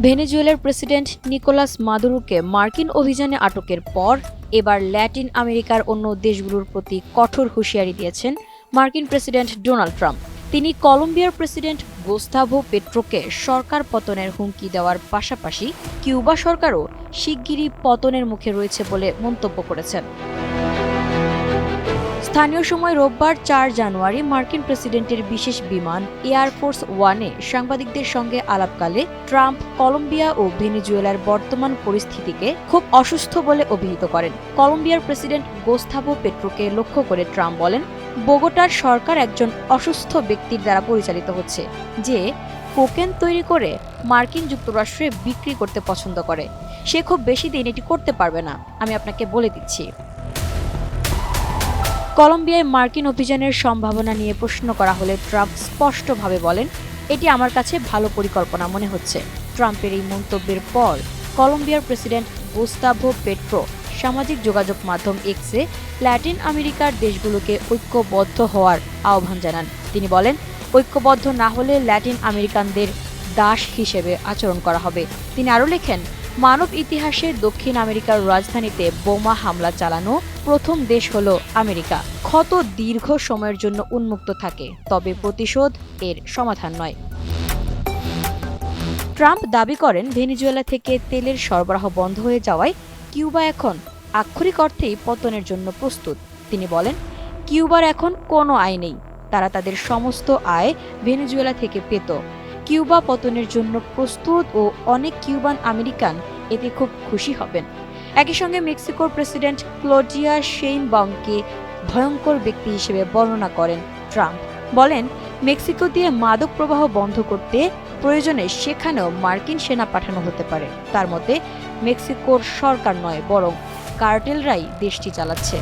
ভেনেজুয়েলার president Nicolas মাদুরোকে মার্কিন অভিযানে আটকের পর এবার ল্যাটিন আমেরিকার অন্য দেশগুলোর প্রতি কঠোর হুঁশিয়ারি দিয়েছেন মার্কিন প্রেসিডেন্ট ডোনাল্ড ট্রাম্প। তিনি কলম্বিয়ার প্রেসিডেন্ট গোস্তাভো পেট্রোকে সরকার পতনের হুমকি দেওয়ার পাশাপাশি কিউবা সরকারও শিগগিরই পতনের মুখে রয়েছে বলে মন্তব্য করেছেন। স্থানীয় সময় রোববার ৪ জানুয়ারি মার্কিন প্রেসিডেন্টের বিশেষ বিমান এয়ারফোর্স ওয়ানে সাংবাদিকদের সঙ্গে আলাপকালে ট্রাম্প কলম্বিয়া ও ভেনেজুয়েলার বর্তমান পরিস্থিতিকে খুব অসুস্থ বলে অভিহিত করেন। কলম্বিয়ার প্রেসিডেন্ট গোস্তাভো পেট্রোকে লক্ষ্য করে ট্রাম্প বলেন, বোগোটার সরকার একজন অসুস্থ ব্যক্তির দ্বারা পরিচালিত হচ্ছে, যে কোকেন তৈরি করে মার্কিন যুক্তরাষ্ট্রে বিক্রি করতে পছন্দ করে। সে খুব বেশি দিন এটি করতে পারবে না, আমি আপনাকে বলে দিচ্ছি। কলম্বিয়ায় মার্কিন অভিযানের সম্ভাবনা নিয়ে প্রশ্ন করা হলে ট্রাম্প স্পষ্টভাবে বলেন, এটি আমার কাছে ভালো পরিকল্পনা মনে হচ্ছে। ট্রাম্পের এই মন্তব্যের পর কলম্বিয়ার প্রেসিডেন্ট গুস্তাভো পেট্রো সামাজিক যোগাযোগ মাধ্যম এক্সে ল্যাটিন আমেরিকার দেশগুলোকে ঐক্যবদ্ধ হওয়ার আহ্বান জানান। তিনি বলেন, ঐক্যবদ্ধ না হলে ল্যাটিন আমেরিকানদের দাস হিসেবে আচরণ করা হবে। তিনি আরও লেখেন, মানব ইতিহাসে দক্ষিণ আমেরিকার রাজধানীতে বোমা হামলা চালানো প্রথম দেশ হল আমেরিকা। ক্ষত দীর্ঘ সময়ের জন্য উন্মুক্ত থাকে, তবে প্রতিশোধ এর সমাধান নয়। ট্রাম্প দাবি করেন, ভেনেজুয়েলা থেকে তেলের সরবরাহ বন্ধ হয়ে যাওয়ায় কিউবা এখন আক্ষরিক অর্থেই পতনের জন্য প্রস্তুত। তিনি বলেন, কিউবার এখন কোনো আয় নেই, তারা তাদের সমস্ত আয় ভেনেজুয়েলা থেকে পেত। কিউবা পতনের জন্য প্রস্তুত ও অনেক কিউবান আমেরিকান এতে খুব খুশি হবেন। একই সঙ্গে মেক্সিকোর প্রেসিডেন্ট ক্লডিয়া শেইনবাউমকে ভয়ঙ্কর ব্যক্তি হিসেবে বর্ণনা করেন ট্রাম্প। বলেন, মেক্সিকো দিয়ে মাদক প্রবাহ বন্ধ করতে প্রয়োজনে সেখানেও মার্কিন সেনা পাঠানো হতে পারে। তার মতে, মেক্সিকোর সরকার নয়, বরং কার্টেলরাই দেশটি চালাচ্ছে।